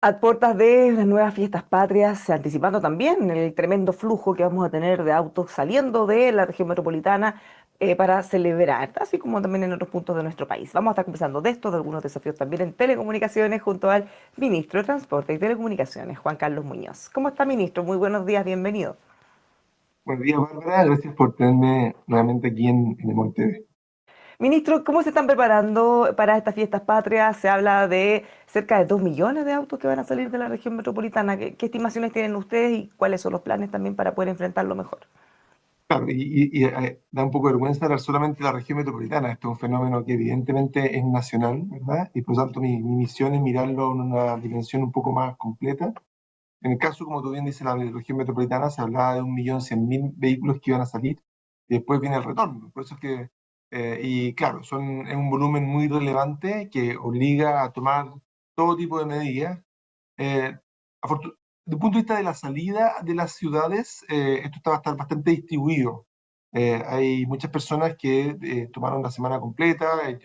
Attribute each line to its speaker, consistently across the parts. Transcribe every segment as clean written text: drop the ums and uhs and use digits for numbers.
Speaker 1: A puertas de las nuevas fiestas patrias, anticipando también el tremendo flujo que vamos a tener de autos saliendo de la región metropolitana para celebrar, así como también en otros puntos de nuestro país. Vamos a estar conversando de esto, de algunos desafíos también en telecomunicaciones, junto al ministro de Transporte y Telecomunicaciones, Juan Carlos Muñoz. ¿Cómo está, ministro? Muy buenos días, bienvenido.
Speaker 2: Buenos días, Bárbara. Gracias por tenerme nuevamente aquí en el TV.
Speaker 1: Ministro, ¿cómo se están preparando para estas fiestas patrias? Se habla de cerca de 2 millones de autos que van a salir de la región metropolitana. ¿Qué estimaciones tienen ustedes y cuáles son los planes también para poder enfrentarlo mejor?
Speaker 2: Claro, da un poco de vergüenza hablar solamente de la región metropolitana. Esto es un fenómeno que evidentemente es nacional, ¿verdad? Y por lo tanto mi misión es mirarlo en una dimensión un poco más completa. En el caso, como tú bien dices, la región metropolitana se hablaba de 1.100.000 vehículos que iban a salir y después viene el retorno. Por eso es que, y claro, es un volumen muy relevante que obliga a tomar todo tipo de medidas. Eh, Desde el punto de vista de la salida de las ciudades, esto va a estar bastante distribuido. Hay muchas personas que tomaron la semana completa, hay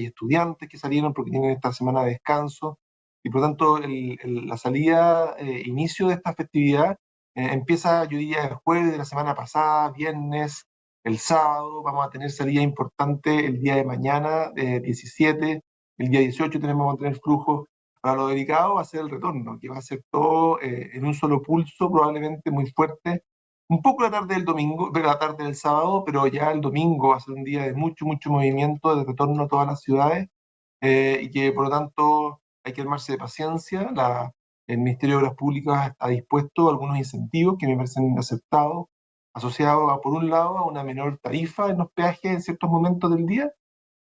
Speaker 2: estudiantes que salieron porque tienen esta semana de descanso, y por lo tanto la salida, inicio de esta festividad, empieza, yo diría, el jueves de la semana pasada, viernes, el sábado, vamos a tener salida importante el día de mañana, 17, el día 18 vamos a tener flujo. Para lo delicado va a ser el retorno, que va a ser todo en un solo pulso, probablemente muy fuerte. Un poco la tarde del domingo, pero la tarde del sábado, pero ya el domingo va a ser un día de mucho, mucho movimiento, de retorno a todas las ciudades, y que por lo tanto hay que armarse de paciencia. El Ministerio de Obras Públicas está dispuesto a algunos incentivos que me parecen aceptados, asociados por un lado, a una menor tarifa en los peajes en ciertos momentos del día,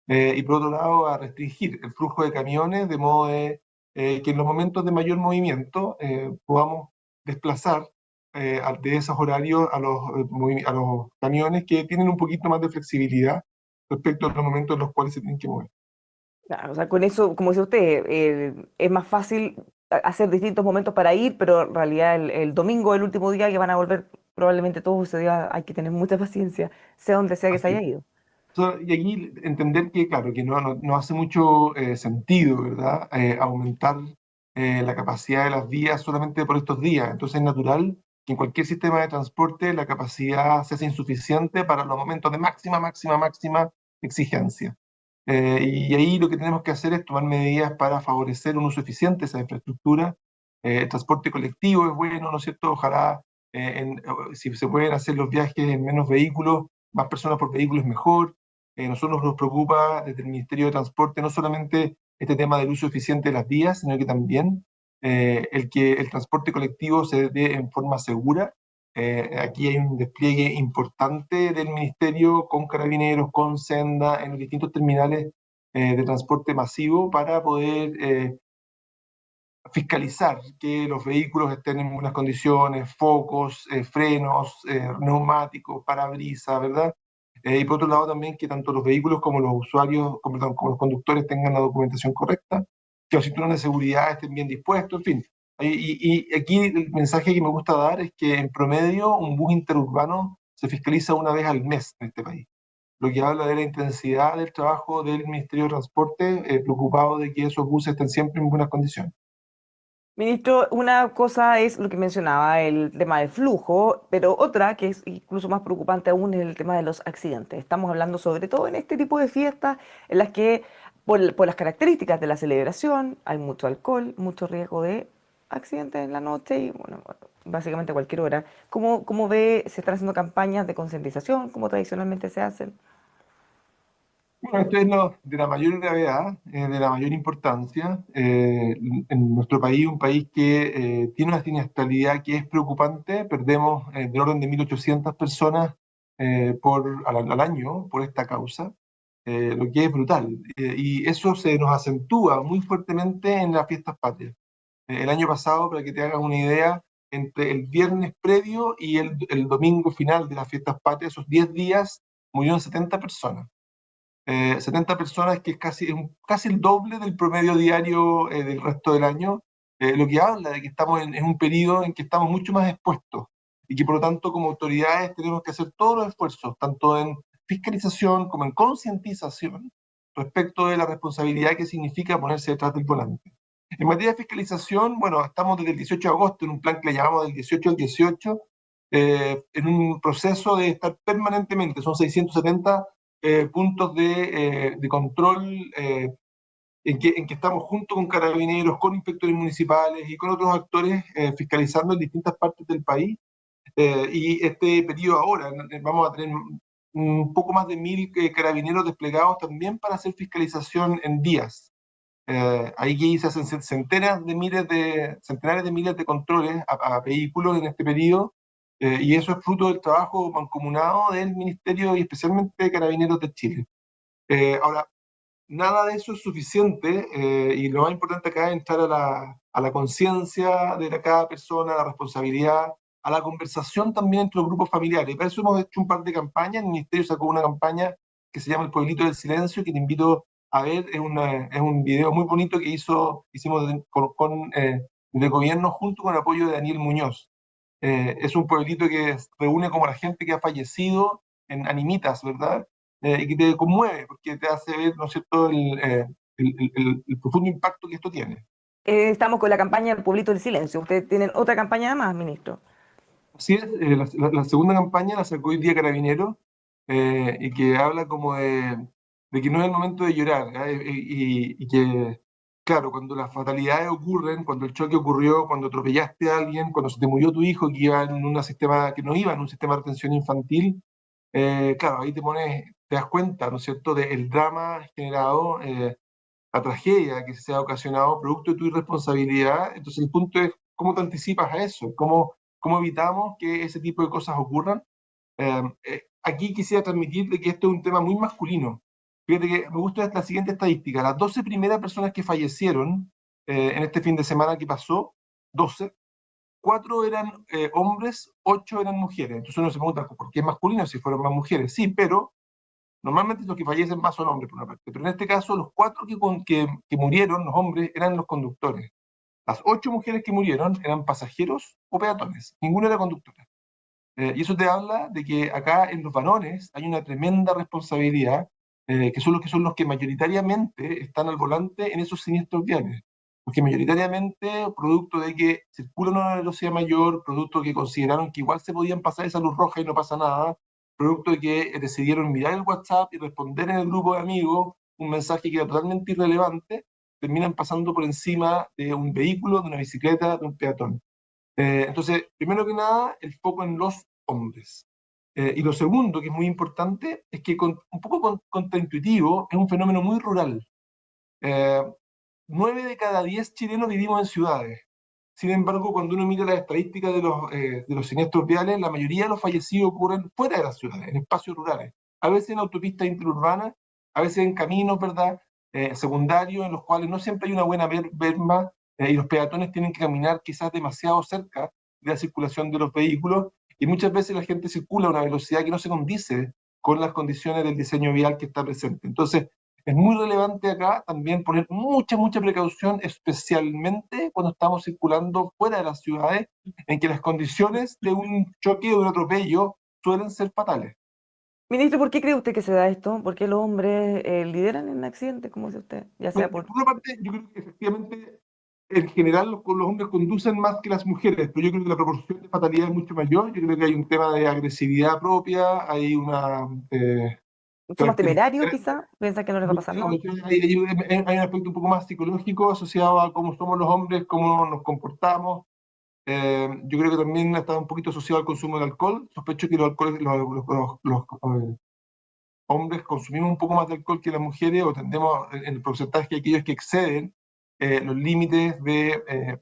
Speaker 2: y por otro lado a restringir el flujo de camiones de modo que en los momentos de mayor movimiento podamos desplazar de esos horarios a los camiones que tienen un poquito más de flexibilidad respecto a los momentos en los cuales se tienen que mover.
Speaker 1: Claro, o sea, con eso, como dice usted, es más fácil hacer distintos momentos para ir, pero en realidad el domingo, el último día que van a volver probablemente todos ese día, hay que tener mucha paciencia, sea donde sea que se
Speaker 2: Así
Speaker 1: haya
Speaker 2: es.
Speaker 1: ido.
Speaker 2: Y aquí entender que, claro, que no hace mucho sentido, ¿verdad? Aumentar la capacidad de las vías solamente por estos días. Entonces es natural que en cualquier sistema de transporte la capacidad se hace insuficiente para los momentos de máxima, máxima, máxima exigencia. Y ahí lo que tenemos que hacer es tomar medidas para favorecer un uso eficiente de esa infraestructura. El transporte colectivo es bueno, ¿no es cierto? Ojalá, si se pueden hacer los viajes en menos vehículos, más personas por vehículo es mejor. Nosotros nos preocupa desde el Ministerio de Transporte no solamente este tema del uso eficiente de las vías, sino que también el que el transporte colectivo se dé en forma segura. Aquí hay un despliegue importante del Ministerio con carabineros, con Senda, en los distintos terminales de transporte masivo para poder fiscalizar que los vehículos estén en buenas condiciones, focos, frenos, neumáticos, parabrisas, ¿verdad? Y por otro lado también que tanto los vehículos como los usuarios, perdón, como los conductores tengan la documentación correcta, que los cinturones de seguridad estén bien dispuestos, en fin. Y aquí el mensaje que me gusta dar es que en promedio un bus interurbano se fiscaliza una vez al mes en este país, lo que habla de la intensidad del trabajo del Ministerio de Transporte, preocupado de que esos buses estén siempre en buenas condiciones.
Speaker 1: Ministro, una cosa es lo que mencionaba, el tema del flujo, pero otra que es incluso más preocupante aún es el tema de los accidentes. Estamos hablando sobre todo en este tipo de fiestas en las que, por las características de la celebración, hay mucho alcohol, mucho riesgo de accidentes en la noche y, bueno, básicamente a cualquier hora. ¿Cómo ve, se están haciendo campañas de concientización, como tradicionalmente se hacen?
Speaker 2: Bueno, esto es lo de la mayor gravedad, de la mayor importancia. En nuestro país, un país que tiene una siniestralidad que es preocupante, perdemos del orden de 1.800 personas al año por esta causa, lo que es brutal. Y eso se nos acentúa muy fuertemente en las fiestas patrias. El año pasado, para que te hagas una idea, entre el viernes previo y el domingo final de las fiestas patrias, esos 10 días, murieron 70 personas. 70 personas, que casi el doble del promedio diario del resto del año, lo que habla de que estamos en un periodo en que estamos mucho más expuestos y que por lo tanto como autoridades tenemos que hacer todos los esfuerzos, tanto en fiscalización como en concientización respecto de la responsabilidad que significa ponerse detrás del volante. En materia de fiscalización, bueno, estamos desde el 18 de agosto en un plan que le llamamos del 18 al 18, en un proceso de estar permanentemente, son 670 puntos de control en que estamos junto con carabineros, con inspectores municipales y con otros actores fiscalizando en distintas partes del país. Y este periodo ahora, vamos a tener un poco más de 1.000 carabineros desplegados también para hacer fiscalización en días. Ahí que se hacen centenares de miles de controles a vehículos en este periodo, y eso es fruto del trabajo mancomunado del Ministerio y especialmente de Carabineros de Chile. Ahora, nada de eso es suficiente, y lo más importante acá es entrar a la conciencia de cada persona, a la responsabilidad, a la conversación también entre los grupos familiares. Y para eso hemos hecho un par de campañas. El Ministerio sacó una campaña que se llama El Pueblito del Silencio, que te invito a ver. Es un video muy bonito que hicimos de gobierno junto con el apoyo de Daniel Muñoz. Es un pueblito que reúne como a la gente que ha fallecido en animitas, ¿verdad? Y que te conmueve, porque te hace ver, ¿no es cierto?, el profundo impacto que esto tiene.
Speaker 1: Estamos con la campaña del Pueblito del Silencio. ¿Ustedes tienen otra campaña más, ministro?
Speaker 2: Así es, la segunda campaña la sacó hoy día Carabinero, y que habla como de que no es el momento de llorar, ¿ya? Y que, claro, cuando las fatalidades ocurren, cuando el choque ocurrió, cuando atropellaste a alguien, cuando se te murió tu hijo que no iba en un sistema de atención infantil, claro, ahí te das cuenta, ¿no es cierto?, del drama generado, la tragedia que se ha ocasionado producto de tu irresponsabilidad. Entonces el punto es cómo te anticipas a eso, cómo evitamos que ese tipo de cosas ocurran. Aquí quisiera transmitir de que esto es un tema muy masculino. Fíjate que me gusta la siguiente estadística: las 12 primeras personas que fallecieron en este fin de semana que pasó, 12, 4 eran hombres, 8 eran mujeres. Entonces uno se pregunta, ¿por qué es masculino si fueron más mujeres? Sí, pero normalmente los que fallecen más son hombres, por una parte. Pero en este caso, los 4 que murieron, los hombres, eran los conductores. Las 8 mujeres que murieron eran pasajeros o peatones. Ninguna era conductora. Y eso te habla de que acá en los varones hay una tremenda responsabilidad, que son los que mayoritariamente están al volante en esos siniestros viales. Porque mayoritariamente, producto de que circulan a una velocidad mayor, producto de que consideraron que igual se podían pasar esa luz roja y no pasa nada, producto de que decidieron mirar el WhatsApp y responder en el grupo de amigos un mensaje que era totalmente irrelevante, terminan pasando por encima de un vehículo, de una bicicleta, de un peatón. Entonces, primero que nada, el foco en los hombres. Y lo segundo, que es muy importante, es que un poco contraintuitivo, es un fenómeno muy rural. Eh, 9 de cada 10 chilenos vivimos en ciudades. Sin embargo, cuando uno mira las estadísticas de los siniestros viales, la mayoría de los fallecidos ocurren fuera de las ciudades, en espacios rurales. A veces en autopistas interurbanas, a veces en caminos, ¿verdad?, secundarios, en los cuales no siempre hay una buena berma, y los peatones tienen que caminar quizás demasiado cerca de la circulación de los vehículos, y muchas veces la gente circula a una velocidad que no se condice con las condiciones del diseño vial que está presente. Entonces, es muy relevante acá también poner mucha precaución, especialmente cuando estamos circulando fuera de las ciudades, en que las condiciones de un choque o de un atropello suelen ser fatales.
Speaker 1: Ministro, ¿por qué cree usted que se da esto? ¿Por qué los hombres lideran en accidentes, como dice usted? Ya sea
Speaker 2: Bueno,
Speaker 1: por...
Speaker 2: por una parte, yo creo que efectivamente, en general, los hombres conducen más que las mujeres, pero yo creo que la proporción de fatalidad es mucho mayor. Yo creo que hay un tema de agresividad propia, hay una
Speaker 1: ¿Son más temerarios,
Speaker 2: característica.
Speaker 1: quizá? ¿Piensan que no les va a pasar nada?
Speaker 2: Hay un aspecto un poco más psicológico asociado a cómo somos los hombres, cómo nos comportamos. Yo creo que también está un poquito asociado al consumo de alcohol. Sospecho que los hombres consumimos un poco más de alcohol que las mujeres, o tendemos en el porcentaje de aquellos que exceden los límites de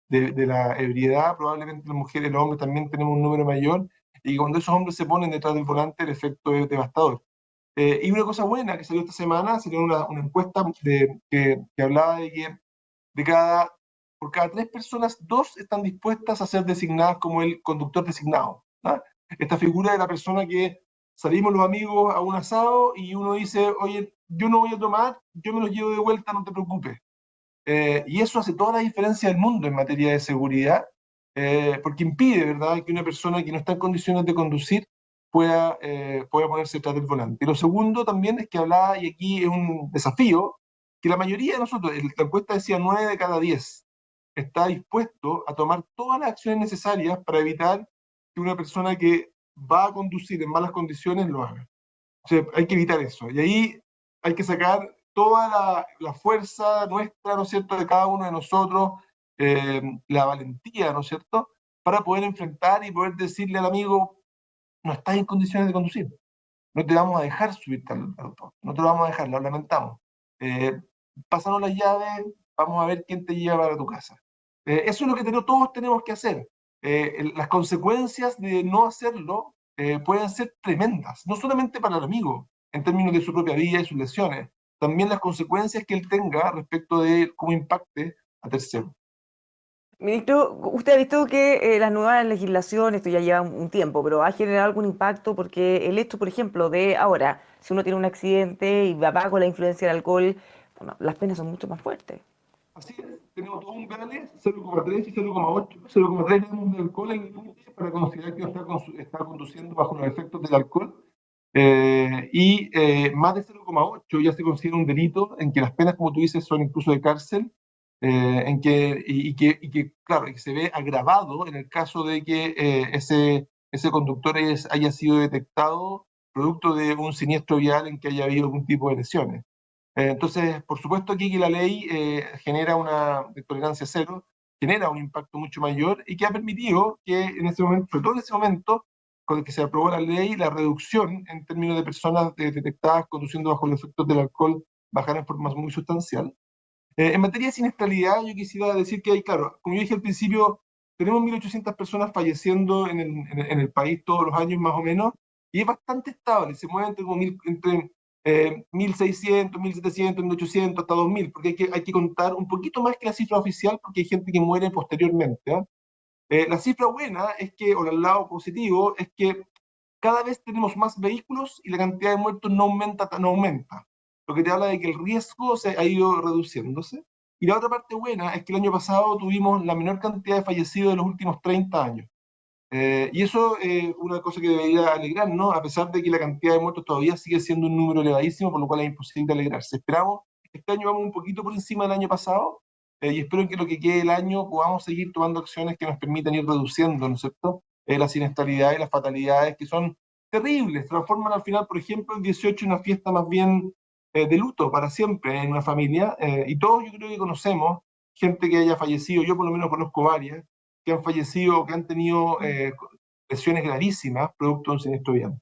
Speaker 2: la ebriedad. Probablemente las mujeres y los hombres también tenemos un número mayor, y cuando esos hombres se ponen detrás del volante, el efecto es devastador. Y una cosa buena que salió esta semana, salió una encuesta que hablaba de que de cada, por cada 3 personas, 2 están dispuestas a ser designadas como el conductor designado, ¿ah? Esta figura de la persona que salimos los amigos a un asado y uno dice, oye, yo no voy a tomar, yo me los llevo de vuelta, no te preocupes. Y eso hace toda la diferencia del mundo en materia de seguridad, porque impide, ¿verdad?, que una persona que no está en condiciones de conducir pueda ponerse detrás del volante. Y lo segundo también es que hablaba, y aquí es un desafío, que la mayoría de nosotros, la encuesta decía 9 de cada 10, está dispuesto a tomar todas las acciones necesarias para evitar que una persona que va a conducir en malas condiciones lo haga. O sea, hay que evitar eso. Y ahí hay que sacar toda la fuerza nuestra, ¿no es cierto?, de cada uno de nosotros, la valentía, ¿no es cierto?, para poder enfrentar y poder decirle al amigo, no estás en condiciones de conducir, no te vamos a dejar subirte al auto, no te lo vamos a dejar, lo lamentamos. Eh, Pásanos las llaves, vamos a ver quién te lleva para tu casa. Eso es lo que todos tenemos que hacer. Las consecuencias de no hacerlo pueden ser tremendas, no solamente para el amigo, en términos de su propia vida y sus lesiones, también las consecuencias que él tenga respecto de cómo impacte a terceros.
Speaker 1: Ministro, usted ha visto que la nueva legislación, esto ya lleva un tiempo, pero ha generado algún impacto porque el hecho, por ejemplo, de ahora, si uno tiene un accidente y va bajo la influencia del alcohol, bueno, las penas son mucho más fuertes.
Speaker 2: Así es, tenemos todo un vale 0,3 y 0,8. 0,3 gramos de alcohol en el límite para considerar que está conduciendo bajo los efectos del alcohol. Más de 0,8 ya se considera un delito en que las penas, como tú dices, son incluso de cárcel, claro, y que se ve agravado en el caso de que ese conductor haya sido detectado producto de un siniestro vial en que haya habido algún tipo de lesiones. Entonces, por supuesto aquí que la ley genera una tolerancia cero, genera un impacto mucho mayor y que ha permitido que en ese momento, sobre todo en ese momento, con el que se aprobó la ley, la reducción en términos de personas detectadas conduciendo bajo los efectos del alcohol bajara en forma muy sustancial. En materia de siniestralidad, yo quisiera decir que hay, claro, como yo dije al principio, tenemos 1.800 personas falleciendo en el país todos los años más o menos, y es bastante estable, se mueve entre 1.600, 1.700, 1.800, hasta 2.000, porque hay que contar un poquito más que la cifra oficial, porque hay gente que muere posteriormente. La cifra buena es que, o el lado positivo, es que cada vez tenemos más vehículos y la cantidad de muertos no aumenta, no aumenta. Lo que te habla de que el riesgo se ha ido reduciéndose. Y la otra parte buena es que el año pasado tuvimos la menor cantidad de fallecidos de los últimos 30 años. Y eso es una cosa que debería alegrar, ¿no? A pesar de que la cantidad de muertos todavía sigue siendo un número elevadísimo, por lo cual es imposible alegrarse. Esperamos, este año vamos un poquito por encima del año pasado, y espero que lo que quede del año podamos seguir tomando acciones que nos permitan ir reduciendo, ¿no es cierto? La siniestralidad y las fatalidades que son terribles, transforman al final, por ejemplo, el 18 en una fiesta más bien de luto para siempre en una familia, y todos yo creo que conocemos gente que haya fallecido, yo por lo menos conozco varias, que han fallecido o que han tenido lesiones gravísimas producto de un siniestro vial.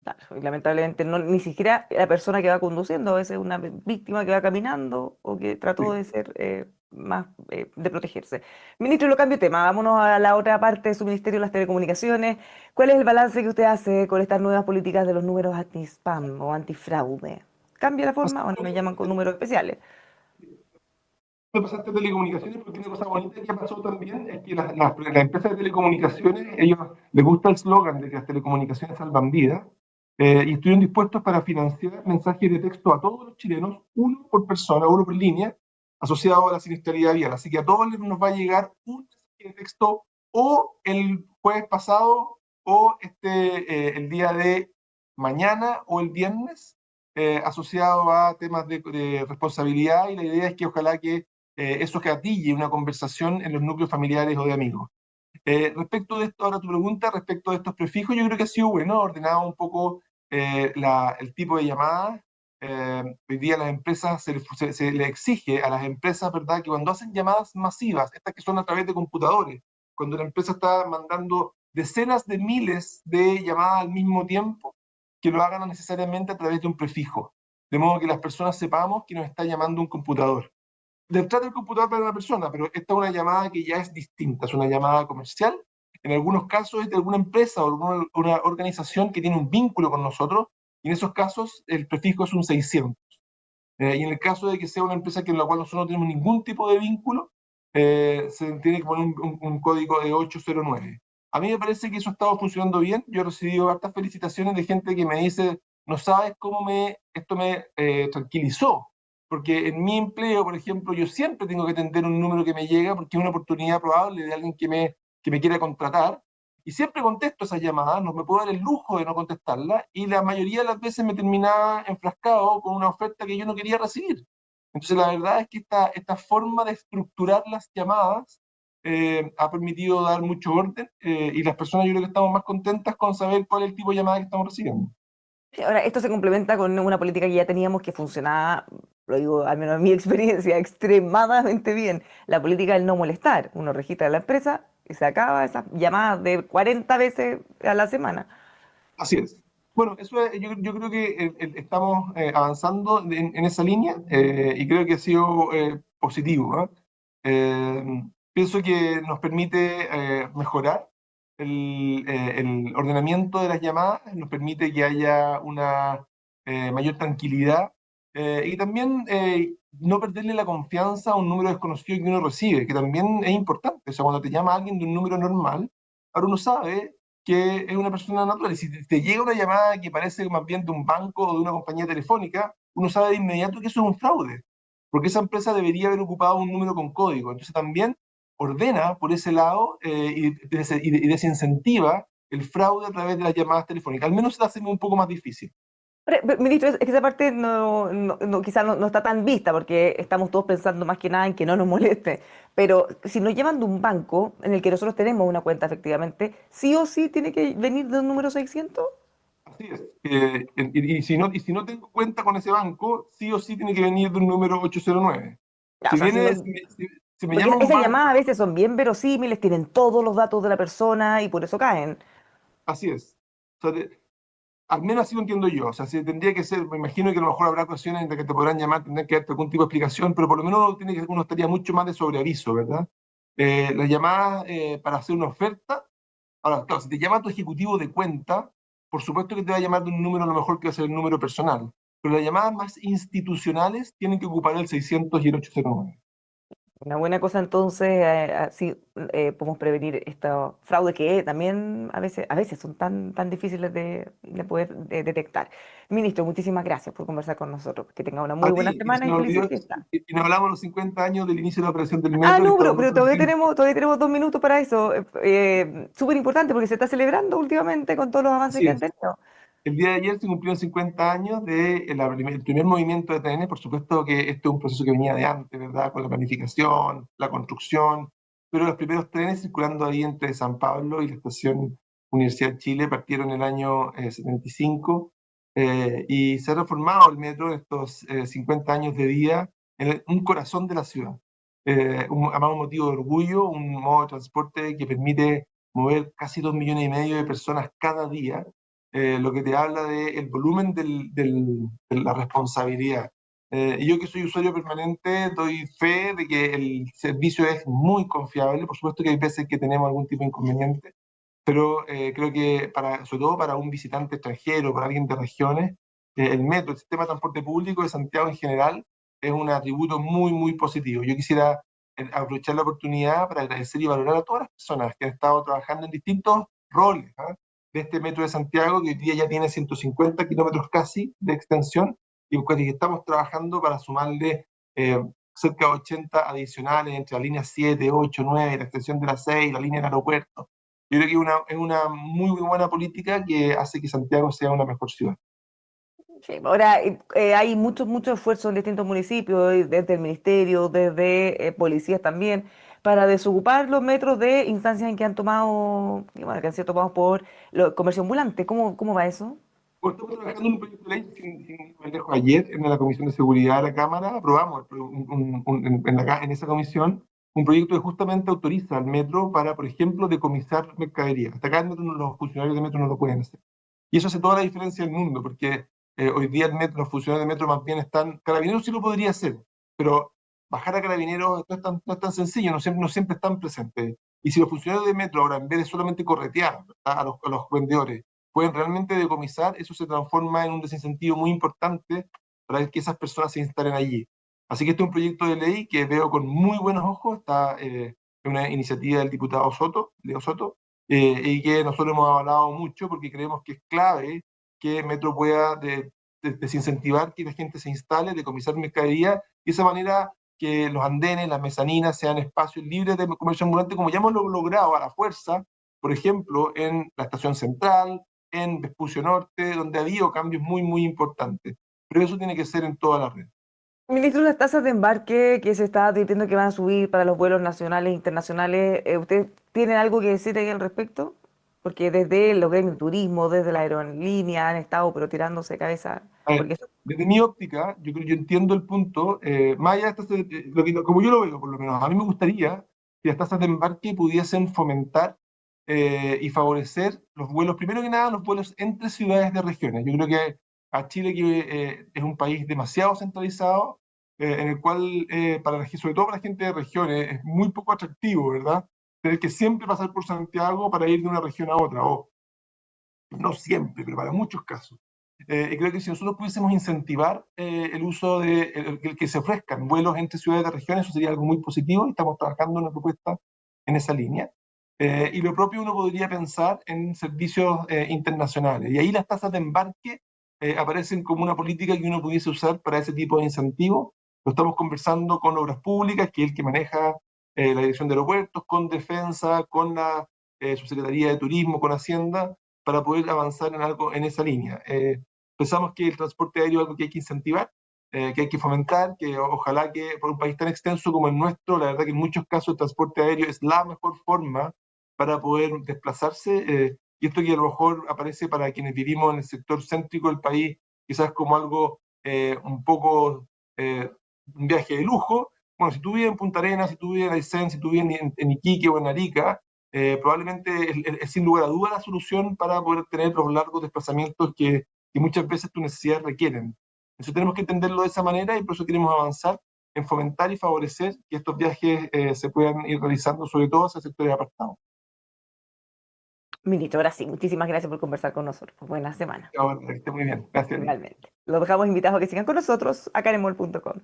Speaker 1: Claro, y lamentablemente no, ni siquiera la persona que va conduciendo, a veces una víctima que va caminando o que trató
Speaker 2: Sí.
Speaker 1: de ser más de protegerse. Ministro, lo cambio de tema, vámonos a la otra parte de su ministerio, las telecomunicaciones. ¿Cuál es el balance que usted hace con estas nuevas políticas de los números anti-spam o antifraude? ¿Cambia la forma o no llaman con números especiales?
Speaker 2: Me pasaste telecomunicaciones porque una cosa bonita que pasó también es que las empresas de telecomunicaciones, ellos les gusta el eslogan de que las telecomunicaciones salvan vidas, y estuvieron dispuestos para financiar mensajes de texto a todos los chilenos, uno por persona, uno por línea, asociado a la siniestralidad vial. Así que a todos nos va a llegar un mensaje de texto o el jueves pasado o el día de mañana o el viernes, asociado a temas de responsabilidad, y la idea es que ojalá que eso gatille una conversación en los núcleos familiares o de amigos. Respecto de esto, ahora tu pregunta, respecto de estos prefijos, yo creo que ha sido bueno, ordenado un poco el tipo de llamada. Hoy día las empresas se le exige a las empresas, ¿verdad?, que cuando hacen llamadas masivas, estas que son a través de computadores, cuando la empresa está mandando decenas de miles de llamadas al mismo tiempo, que lo hagan necesariamente a través de un prefijo, de modo que las personas sepamos que nos está llamando un computador. Detrás del computador para una persona, pero esta es una llamada que ya es distinta, es una llamada comercial. En algunos casos es de alguna empresa o alguna una organización que tiene un vínculo con nosotros, y en esos casos el prefijo es un 600. Y en el caso de que sea una empresa con la cual nosotros no tenemos ningún tipo de vínculo, se tiene que poner un código de 809. A mí me parece que eso ha estado funcionando bien. Yo he recibido hartas felicitaciones de gente que me dice, no sabes cómo esto me tranquilizó, porque en mi empleo, por ejemplo, yo siempre tengo que atender un número que me llega porque es una oportunidad probable de alguien que me quiera contratar, y siempre contesto esas llamadas, no me puedo dar el lujo de no contestarla, y la mayoría de las veces me terminaba enfrascado con una oferta que yo no quería recibir. Entonces, la verdad es que esta forma de estructurar las llamadas ha permitido dar mucho orden y las personas yo creo que estamos más contentas con saber cuál es el tipo de llamada que estamos recibiendo.
Speaker 1: Sí, ahora, esto se complementa con una política que ya teníamos que funcionaba, lo digo al menos en mi experiencia, extremadamente bien. La política del no molestar. Uno registra la empresa y se acaba esas llamadas de 40 veces a la semana.
Speaker 2: Así es. Bueno, yo creo que estamos avanzando en esa línea y creo que ha sido positivo, ¿no? Pienso que nos permite mejorar el ordenamiento de las llamadas, nos permite que haya una mayor tranquilidad y también no perderle la confianza a un número desconocido que uno recibe, que también es importante. O sea, cuando te llama alguien de un número normal, ahora uno sabe que es una persona natural. Y si te llega una llamada que parece más bien de un banco o de una compañía telefónica, uno sabe de inmediato que eso es un fraude, porque esa empresa debería haber ocupado un número con código. Entonces también ordena por ese lado y desincentiva el fraude a través de las llamadas telefónicas. Al menos se la hace un poco más difícil.
Speaker 1: Ministro, es que esa parte quizás no está tan vista porque estamos todos pensando más que nada en que no nos moleste. Pero si nos llaman de un banco en el que nosotros tenemos una cuenta efectivamente, sí o sí tiene que venir de un número 600.
Speaker 2: Así es. Y si no tengo cuenta con ese banco, sí o sí tiene que venir de un número 809.
Speaker 1: Ya, o
Speaker 2: Si
Speaker 1: sea,
Speaker 2: viene, si me
Speaker 1: porque
Speaker 2: llama un
Speaker 1: esas llamadas a
Speaker 2: banco,
Speaker 1: veces son bien verosímiles, tienen todos los datos de la persona y por eso caen.
Speaker 2: así es. O sea, al menos así lo entiendo yo. O sea, si tendría que ser, me imagino que a lo mejor habrá ocasiones en las que te podrán llamar, tendrán que darte algún tipo de explicación, pero por lo menos uno estaría mucho más de sobreaviso, ¿verdad? Las llamadas para hacer una oferta. Ahora, claro, si te llama tu ejecutivo de cuenta, por supuesto que te va a llamar de un número a lo mejor que va a ser el número personal. Pero las llamadas más institucionales tienen que ocupar el 600 y el 809.
Speaker 1: Una buena cosa entonces, así podemos prevenir estos fraudes que también a veces son tan difíciles de poder detectar. Ministro, muchísimas gracias por conversar con nosotros. Que tenga una muy
Speaker 2: A
Speaker 1: buena
Speaker 2: ti, y se
Speaker 1: semana y
Speaker 2: nos
Speaker 1: felices
Speaker 2: olvidó,
Speaker 1: fiestas.
Speaker 2: y nos hablamos los 50 años del inicio de la operación del
Speaker 1: Ah,
Speaker 2: metro, que
Speaker 1: no,
Speaker 2: estamos muy
Speaker 1: pero
Speaker 2: contentos.
Speaker 1: todavía tenemos 2 minutos para eso. Súper importante porque se está celebrando últimamente con todos los avances
Speaker 2: Así
Speaker 1: que han
Speaker 2: es.
Speaker 1: tenido.
Speaker 2: El día de ayer se cumplieron 50 años del primer movimiento de trenes. Por supuesto que este es un proceso que venía de antes, ¿verdad? Con la planificación, la construcción, pero los primeros trenes circulando ahí entre San Pablo y la estación Universidad de Chile partieron en el año 75 y se ha reformado el metro en estos 50 años de vida en un corazón de la ciudad. Además, un motivo de orgullo, un modo de transporte que permite mover casi 2,5 millones de personas cada día, lo que te habla del volumen de la responsabilidad. Y yo que soy usuario permanente doy fe de que el servicio es muy confiable. Por supuesto que hay veces que tenemos algún tipo de inconveniente, pero creo que sobre todo para un visitante extranjero, para alguien de regiones, el metro, el sistema de transporte público de Santiago en general, es un atributo muy, muy positivo. Yo quisiera aprovechar la oportunidad para agradecer y valorar a todas las personas que han estado trabajando en distintos roles, ¿ah? De este metro de Santiago, que hoy día ya tiene 150 kilómetros casi de extensión, y que estamos trabajando para sumarle cerca de 80 adicionales entre la línea 7, 8, 9, la extensión de la 6, la línea del aeropuerto. Yo creo que es una muy, muy buena política que hace que Santiago sea una mejor ciudad.
Speaker 1: Sí, ahora hay mucho esfuerzo en distintos municipios, desde el ministerio, desde policías también, para desocupar los metros de instancias en que han tomado, que, bueno, que han sido tomados por el comercio ambulante. ¿Cómo va eso?
Speaker 2: Bueno, estamos trabajando en un proyecto de ley sin ir más lejos. Ayer en la Comisión de Seguridad de la Cámara aprobamos en esa comisión un proyecto que justamente autoriza al metro para, por ejemplo, decomisar mercadería. Hasta acá el metro los funcionarios del metro no lo pueden hacer. Y eso hace toda la diferencia del mundo, porque hoy día los funcionarios del metro más bien están. Carabineros sí lo podría hacer, pero bajar a Carabineros no es tan sencillo, no siempre están presentes. Y si los funcionarios del metro ahora, en vez de solamente corretear, ¿verdad?, a los vendedores, pueden realmente decomisar, eso se transforma en un desincentivo muy importante para que esas personas se instalen allí. Así que este es un proyecto de ley que veo con muy buenos ojos, está en una iniciativa del diputado Leo Soto, y que nosotros hemos avalado mucho porque creemos que es clave que Metro pueda desincentivar que la gente se instale, decomisar mercadería, y de esa manera que los andenes, las mezaninas sean espacios libres de comercio ambulante, como ya hemos logrado a la fuerza, por ejemplo, en la estación central, en Vespucio Norte, donde ha habido cambios muy, muy importantes. Pero eso tiene que ser en toda la red.
Speaker 1: Ministro, las tasas de embarque que se está advirtiendo que van a subir para los vuelos nacionales e internacionales, ¿usted tiene algo que decir ahí al respecto? Porque desde los gremios de turismo, desde la aerolínea han estado pero tirándose cabeza.
Speaker 2: A ver,
Speaker 1: Porque eso,
Speaker 2: desde mi óptica, yo entiendo el punto, más allá de estas, como yo lo veo por lo menos, a mí me gustaría que las tasas de embarque pudiesen fomentar y favorecer los vuelos, primero que nada, los vuelos entre ciudades de regiones. Yo creo que a Chile, que es un país demasiado centralizado, en el cual, sobre todo para la gente de regiones, es muy poco atractivo, ¿verdad? Tener que siempre pasar por Santiago para ir de una región a otra, o no siempre, pero para muchos casos. Y creo que si nosotros pudiésemos incentivar el uso de el que se ofrezcan vuelos entre ciudades de regiones, eso sería algo muy positivo y estamos trabajando en una propuesta en esa línea. Y lo propio uno podría pensar en servicios internacionales. Y ahí las tasas de embarque aparecen como una política que uno pudiese usar para ese tipo de incentivos. Lo estamos conversando con Obras Públicas, que es el que maneja la Dirección de Aeropuertos, con Defensa, con la Subsecretaría de Turismo, con Hacienda, para poder avanzar en algo en esa línea. Pensamos que el transporte aéreo es algo que hay que incentivar, que hay que fomentar, que ojalá que por un país tan extenso como el nuestro, la verdad que en muchos casos el transporte aéreo es la mejor forma para poder desplazarse, y esto que a lo mejor aparece para quienes vivimos en el sector céntrico del país, quizás como algo un poco, un viaje de lujo. Bueno, si tú vives en Punta Arenas, si tú vives en Aysén, si tú vives en Iquique o en Arica, probablemente es sin lugar a duda la solución para poder tener los largos desplazamientos que muchas veces tus necesidades requieren. Eso tenemos que entenderlo de esa manera y por eso queremos avanzar en fomentar y favorecer que estos viajes se puedan ir realizando, sobre todo hacia sectores apartados.
Speaker 1: ministro, ahora sí, muchísimas gracias por conversar con nosotros. Buena semana.
Speaker 2: Ahora, que esté muy bien. Gracias a ti.
Speaker 1: Igualmente. Los dejamos invitados a que sigan con nosotros acá en emol.com.